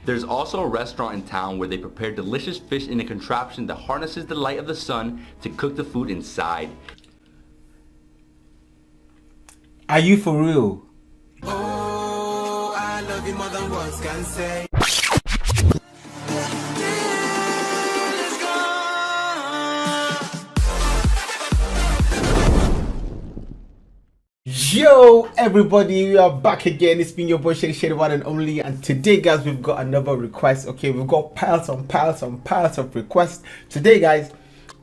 There's also a restaurant in town where they prepare delicious fish in a contraption that harnesses the light of the sun to cook the food inside. Are you for real? Oh, I love you more than words can say. Yo everybody, we are back again. It's been your boy Shady, one and only, and today guys we've got another request. Okay, we've got piles on piles on piles of requests. Today guys,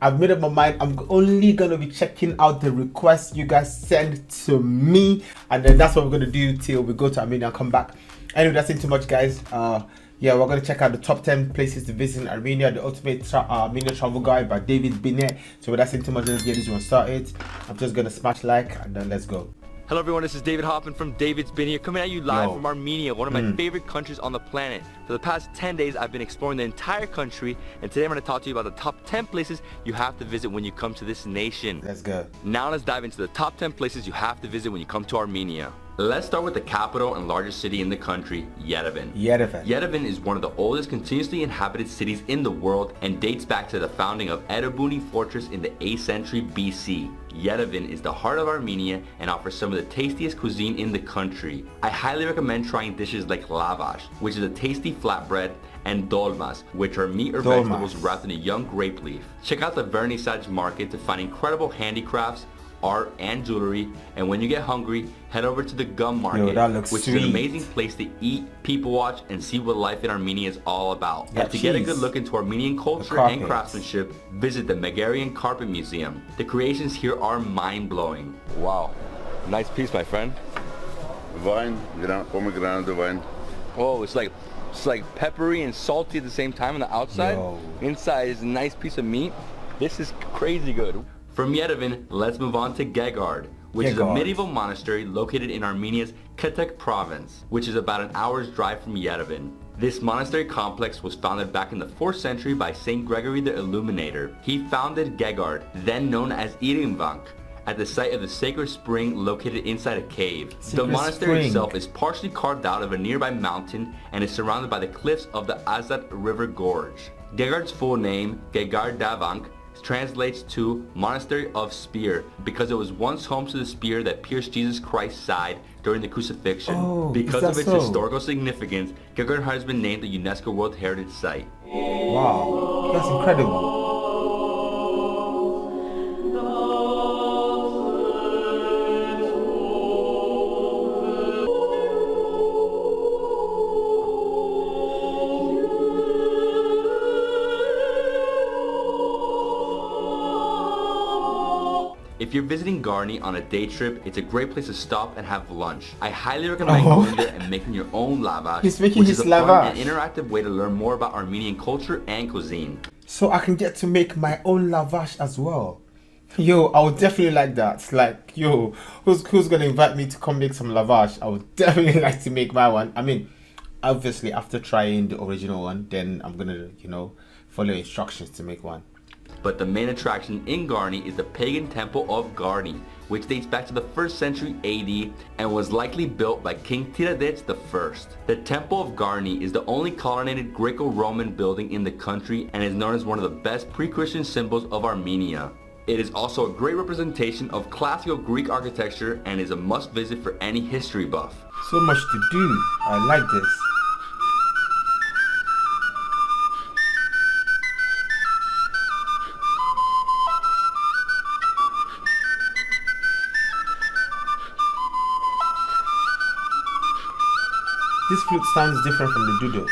I've made up my mind. I'm only gonna be checking out the requests you guys send to me, and then that's what we're gonna do till we go to Armenia and come back. Anyway, that's it too much guys. Yeah, we're gonna check out the top 10 places to visit in Armenia, the ultimate Armenia travel guide by David Binet. So without saying too much, let's get this one started. I'm just gonna smash like and then let's go. Hello everyone, this is David Hoffman from David's Been Here, coming at you live from Armenia, one of my favorite countries on the planet. For the past 10 days, I've been exploring the entire country, and today I'm going to talk to you about the top 10 places you have to visit when you come to this nation. Let's go. Now let's dive into the top 10 places you have to visit when you come to Armenia. Let's start with the capital and largest city in the country, Yerevan. Yerevan is one of the oldest continuously inhabited cities in the world and dates back to the founding of Erebuni Fortress in the 8th century BC. Yerevan is the heart of Armenia and offers some of the tastiest cuisine in the country. I highly recommend trying dishes like lavash, which is a tasty flatbread, and dolmas, which are meat or vegetables wrapped in a young grape leaf. Check out the Vernissage market to find incredible handicrafts, art, and jewelry, and when you get hungry, head over to the gum market, which is an amazing place to eat, people watch, and see what life in Armenia is all about. And to get a good look into Armenian culture and craftsmanship, visit the Megarian Carpet Museum. The creations here are mind-blowing. Wow, nice piece, my friend. Wine, pomegranate wine. Oh, it's like peppery and salty at the same time on the outside. Inside is a nice piece of meat. This is crazy good. From Yerevan, let's move on to Gegard, which is a medieval monastery located in Armenia's Ketek province, which is about an hour's drive from Yerevan. This monastery complex was founded back in the 4th century by Saint Gregory the Illuminator. He founded Gegard, then known as Irimvank, at the site of the sacred spring located inside a cave. The monastery itself is partially carved out of a nearby mountain and is surrounded by the cliffs of the Azat River Gorge. Gegard's full name, Gegard Davank, translates to Monastery of Spear because it was once home to the spear that pierced Jesus Christ's side during the crucifixion. Because of its historical significance, Gegard has been named a UNESCO World Heritage Site. Wow, that's incredible. If you're visiting Garni on a day trip, it's a great place to stop and have lunch. I highly recommend going there and making your own lavash, which is a fun and interactive way to learn more about Armenian culture and cuisine. So I can get to make my own lavash as well. Yo, I would definitely like that. Like, yo, who's gonna invite me to come make some lavash? I would definitely like to make my one. I mean, obviously after trying the original one, then I'm gonna, follow instructions to make one. But the main attraction in Garni is the pagan temple of Garni, which dates back to the 1st century AD and was likely built by King Tiradets I. The Temple of Garni is the only colonnaded Greco-Roman building in the country and is known as one of the best pre-Christian symbols of Armenia. It is also a great representation of classical Greek architecture and is a must-visit for any history buff. So much to do. I like this. This flute sounds different from the duduk.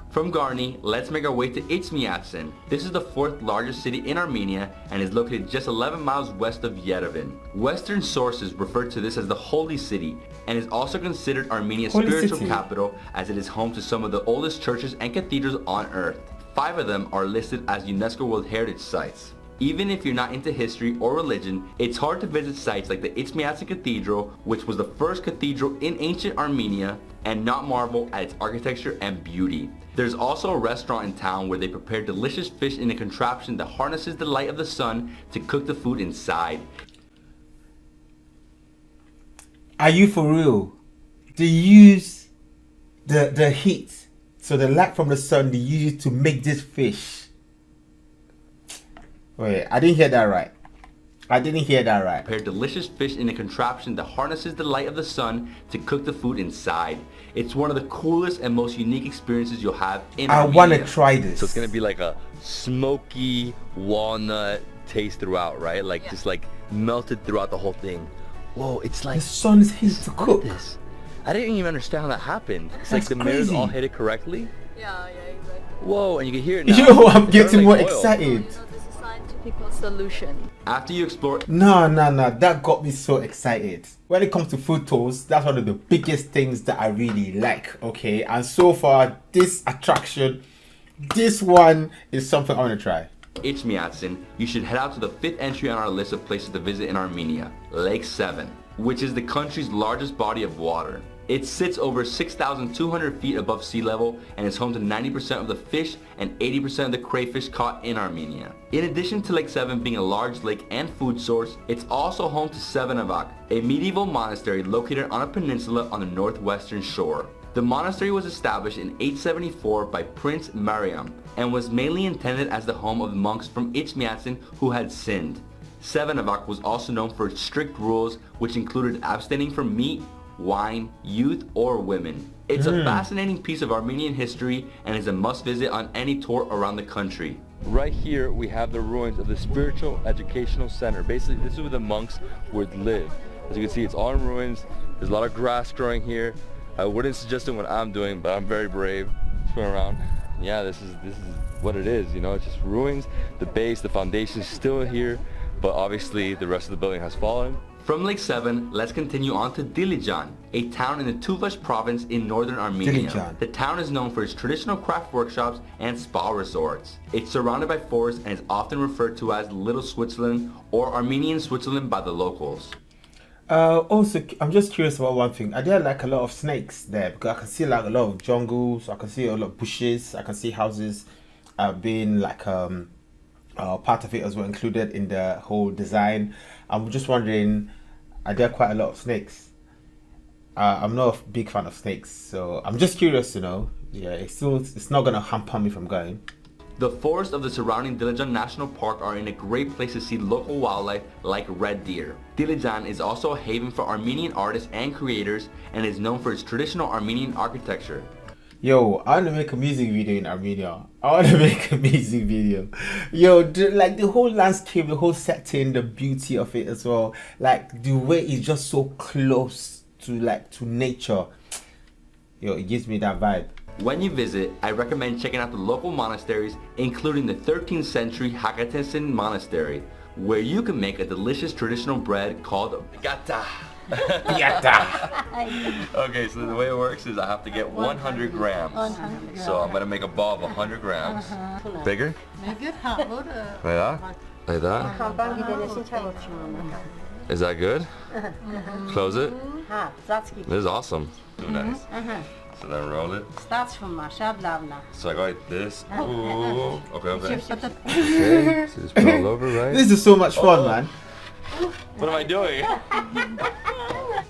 From Garni, let's make our way to Izmyatsin. This is the 4th largest city in Armenia and is located just 11 miles west of Yerevan. Western sources refer to this as the Holy City and is also considered Armenia's spiritual capital as it is home to some of the oldest churches and cathedrals on earth. 5 of them are listed as UNESCO World Heritage Sites. Even if you're not into history or religion, it's hard to visit sites like the Izmyatsin Cathedral, which was the first cathedral in ancient Armenia, and not marvel at its architecture and beauty. There's also a restaurant in town where they prepare delicious fish in a contraption that harnesses the light of the sun to cook the food inside. Are you for real? They use the heat, so the light from the sun, they use it to make this fish. Wait, I didn't hear that right. Prepare delicious fish in a contraption that harnesses the light of the sun to cook the food inside. It's one of the coolest and most unique experiences you'll have in Armenia. I want to try this. So it's gonna be like a smoky walnut taste throughout, right? Like just like melted throughout the whole thing. Whoa, it's like the sun is heat to cook. This. I didn't even understand how that happened. It's That's like the mirrors crazy. all hit it correctly. Yeah, exactly. Whoa, and you can hear it now. Yo, I'm It's getting turning more like oil. excited. You know, this is scientific solution. After you explore No, that got me so excited. When it comes to food tours, that's one of the biggest things that I really like, okay? And so far, this attraction, this one is something I want to try. Ichmiadzin, you should head out to the 5th entry on our list of places to visit in Armenia, Lake 7, which is the country's largest body of water. It sits over 6,200 feet above sea level and is home to 90% of the fish and 80% of the crayfish caught in Armenia. In addition to Lake 7 being a large lake and food source, it's also home to Sevenavak, a medieval monastery located on a peninsula on the northwestern shore. The monastery was established in 874 by Prince Mariam and was mainly intended as the home of the monks from Ichmiadzin who had sinned. Sevenavak was also known for its strict rules, which included abstaining from meat, wine, youth, or women. It's a fascinating piece of Armenian history and is a must visit on any tour around the country. Right here we have the ruins of the Spiritual Educational Center. Basically this is where the monks would live. As you can see, it's all in ruins. There's a lot of grass growing here. I wouldn't suggest it what I'm doing, but I'm very brave. Swim around. Yeah, this is what it is, you know, it's just ruins. The base, the foundation is still here, but obviously the rest of the building has fallen. From Lake 7, let's continue on to Dilijan, a town in the Tuvash province in northern Armenia. Dilijan. The town is known for its traditional craft workshops and spa resorts. It's surrounded by forests and is often referred to as Little Switzerland or Armenian Switzerland by the locals. Also, I'm just curious about one thing. Are there like a lot of snakes there? Because I can see like a lot of jungles, I can see a lot of bushes, I can see houses being like part of it as well, included in the whole design. I'm just wondering, are there quite a lot of snakes? I'm not a big fan of snakes, so I'm just curious to know. Yeah, it's not gonna hamper me from going. The forests of the surrounding Dilijan National Park are in a great place to see local wildlife like red deer. Dilijan is also a haven for Armenian artists and creators and is known for its traditional Armenian architecture. Yo, I want to make a music video in Armenia. I want to make a music video. Yo, like the whole landscape, the whole setting, the beauty of it as well. Like the way it's just so close to nature. Yo, it gives me that vibe. When you visit, I recommend checking out the local monasteries, including the 13th century Hakatesin Monastery, where you can make a delicious traditional bread called gata. Okay, so the way it works is I have to get 100 grams. 100 grams. So I'm gonna make a ball of 100 grams. Bigger? Yeah? Like that? Is that good? Close it? This is awesome. Nice. So then roll it. So I go like this. Ooh. Okay. Okay, so just put it all over, right? This is so much fun, man. What am I doing?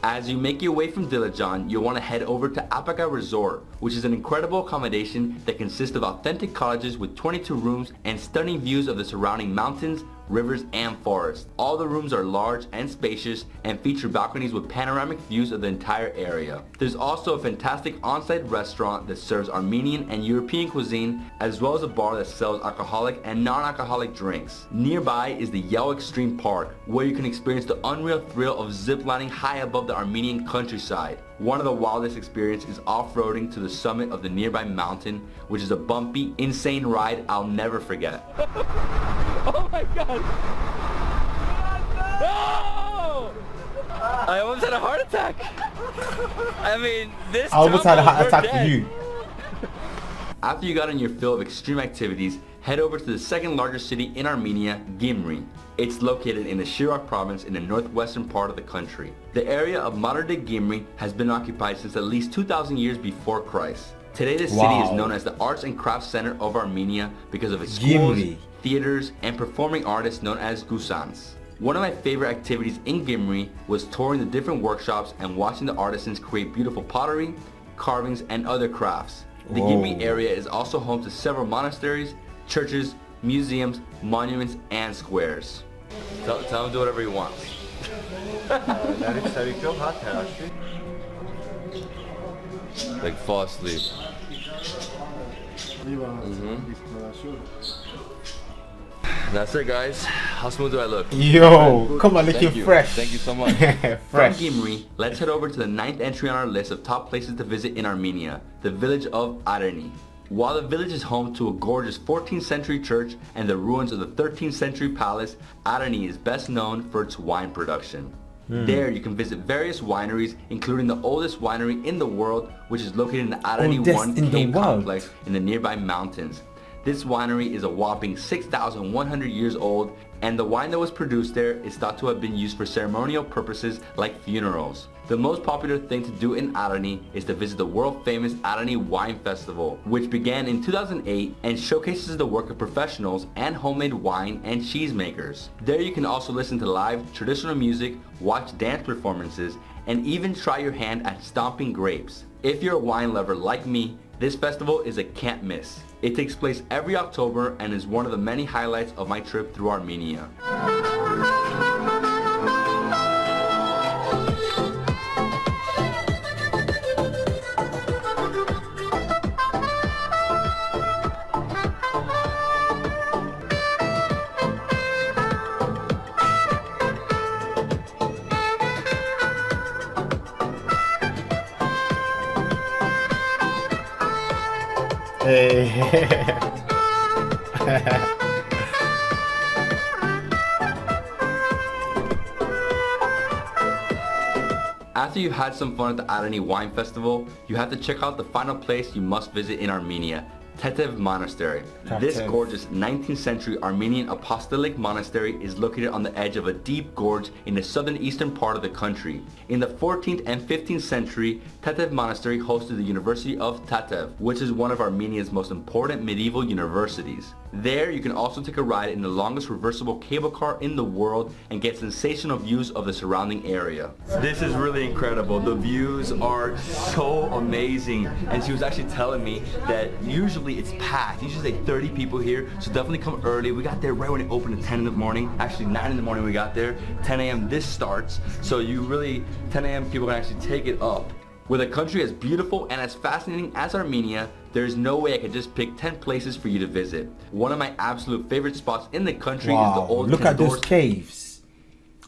As you make your way from Dilijan, you'll want to head over to Apaka Resort, which is an incredible accommodation that consists of authentic cottages with 22 rooms and stunning views of the surrounding mountains, rivers, and forests. All the rooms are large and spacious and feature balconies with panoramic views of the entire area. There's also a fantastic on-site restaurant that serves Armenian and European cuisine, as well as a bar that sells alcoholic and non-alcoholic drinks. Nearby is the Yell Extreme Park, where you can experience the unreal thrill of ziplining high above the Armenian countryside. One of the wildest experiences is off-roading to the summit of the nearby mountain, which is a bumpy, insane ride I'll never forget. Oh my god! No! I almost had a heart attack! I mean, this I almost had a heart attack for you. After you got in your fill of extreme activities, head over to the second largest city in Armenia, Gyumri. It's located in the Shirak province in the northwestern part of the country. The area of modern-day Gyumri has been occupied since at least 2,000 years before Christ. Today the city is known as the Arts and Crafts Center of Armenia because of its schools, theaters, and performing artists known as Gusans. One of my favorite activities in Gyumri was touring the different workshops and watching the artisans create beautiful pottery, carvings, and other crafts. The Gimri area is also home to several monasteries, churches, museums, monuments, and squares. Tell him to do whatever he wants. Like fall asleep. That's it, guys. How smooth do I look? Yo, come on, looking fresh. Thank you so much. Fresh. From Gimri, let's head over to the 9th entry on our list of top places to visit in Armenia, the village of Armenia. While the village is home to a gorgeous 14th century church and the ruins of the 13th century palace, Armenia is best known for its wine production. There you can visit various wineries, including the oldest winery in the world, which is located in the Armenia 1 cave complex in the nearby mountains. This winery is a whopping 6,100 years old, and the wine that was produced there is thought to have been used for ceremonial purposes like funerals. The most popular thing to do in Armenia is to visit the world-famous Armenia Wine Festival, which began in 2008 and showcases the work of professionals and homemade wine and cheese makers. There you can also listen to live traditional music, watch dance performances, and even try your hand at stomping grapes. If you're a wine lover like me, this festival is a can't miss. It takes place every October and is one of the many highlights of my trip through Armenia. After you've had some fun at the Armenia Wine Festival, you have to check out the final place you must visit in Armenia, Tetev Monastery. This gorgeous 19th century Armenian apostolic monastery is located on the edge of a deep gorge in the southern eastern part of the country. In the 14th and 15th century, Tetev Monastery hosted the University of Tetev, which is one of Armenia's most important medieval universities. There, you can also take a ride in the longest reversible cable car in the world and get sensational views of the surrounding area. This is really incredible. The views are so amazing. And she was actually telling me that usually it's packed. Usually like 30 people here, so definitely come early. We got there right when it opened at 10 in the morning. Actually 9 in the morning we got there. 10 a.m. this starts. So you really, 10 a.m. people can actually take it up. With a country as beautiful and as fascinating as Armenia, there's no way I could just pick 10 places for you to visit. One of my absolute favorite spots in the country is the old Look at those caves.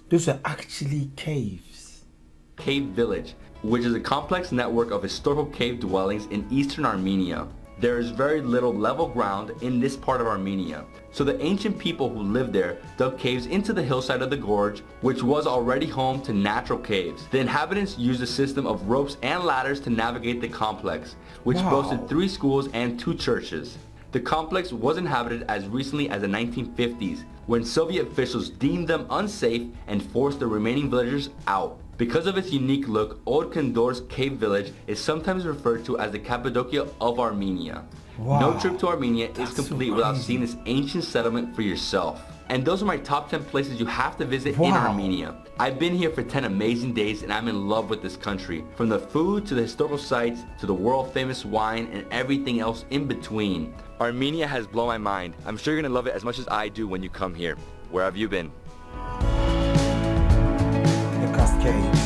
Those are actually caves. Cave Village, which is a complex network of historical cave dwellings in eastern Armenia. There is very little level ground in this part of Armenia, so the ancient people who lived there dug caves into the hillside of the gorge, which was already home to natural caves. The inhabitants used a system of ropes and ladders to navigate the complex, which boasted 3 schools and 2 churches. The complex was inhabited as recently as the 1950s, when Soviet officials deemed them unsafe and forced the remaining villagers out. Because of its unique look, Old Kondor's cave village is sometimes referred to as the Cappadocia of Armenia. No trip to Armenia is complete without seeing this ancient settlement for yourself. And those are my top 10 places you have to visit in Armenia. I've been here for 10 amazing days and I'm in love with this country. From the food to the historical sites to the world famous wine and everything else in between. Armenia has blown my mind. I'm sure you're gonna love it as much as I do when you come here. Where have you been? The Cascades.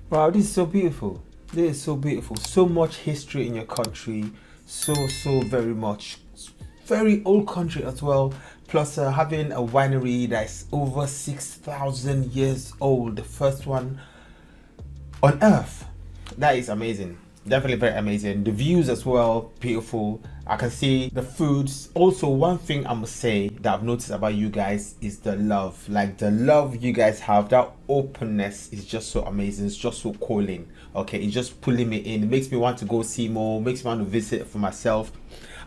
Wow, this is so beautiful. This is so beautiful. So much history in your country. So very much. Very old country as well. Plus having a winery that's over 6,000 years old. The first one on earth. That is amazing. Definitely very amazing. The views as well, beautiful. I can see the foods. Also, one thing I must say that I've noticed about you guys is the love. Like the love you guys have, that openness is just so amazing. It's just so calling. Okay, it's just pulling me in. It makes me want to go see more, makes me want to visit for myself.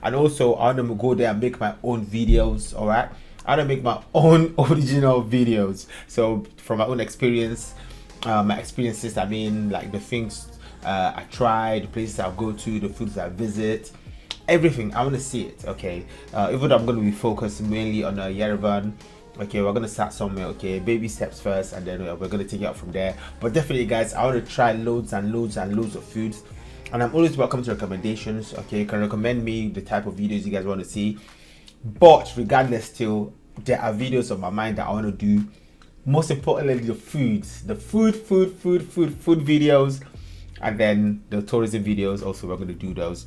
And also I want to go there and make my own videos. All right, I want to make my own original videos. So from my own experience, my experiences. I mean, like the things I tried, the places I go to, the foods I visit, everything. I want to see it. Okay, even though I'm going to be focused mainly on Yerevan. Okay, we're gonna start somewhere. Okay, baby steps first, and then we're gonna take it out from there. But definitely, guys, I want to try loads and loads and loads of foods, and I'm always welcome to recommendations. Okay, you can recommend me the type of videos you guys want to see. But regardless, still there are videos on my mind that I want to do. Most importantly, the foods, the food videos, and then the tourism videos. Also, we're gonna do those.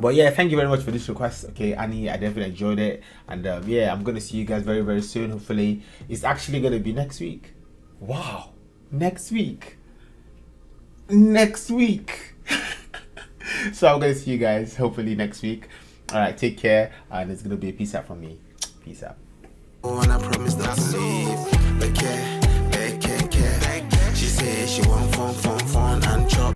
But yeah, thank you very much for this request. Okay, Annie, I definitely enjoyed it, and yeah, I'm gonna see you guys very soon. Hopefully, it's actually gonna be next week. Wow, next week. So I'm gonna see you guys hopefully next week. All right, take care, and it's gonna be a peace out from me. Peace out. Oh, and I promise that to me.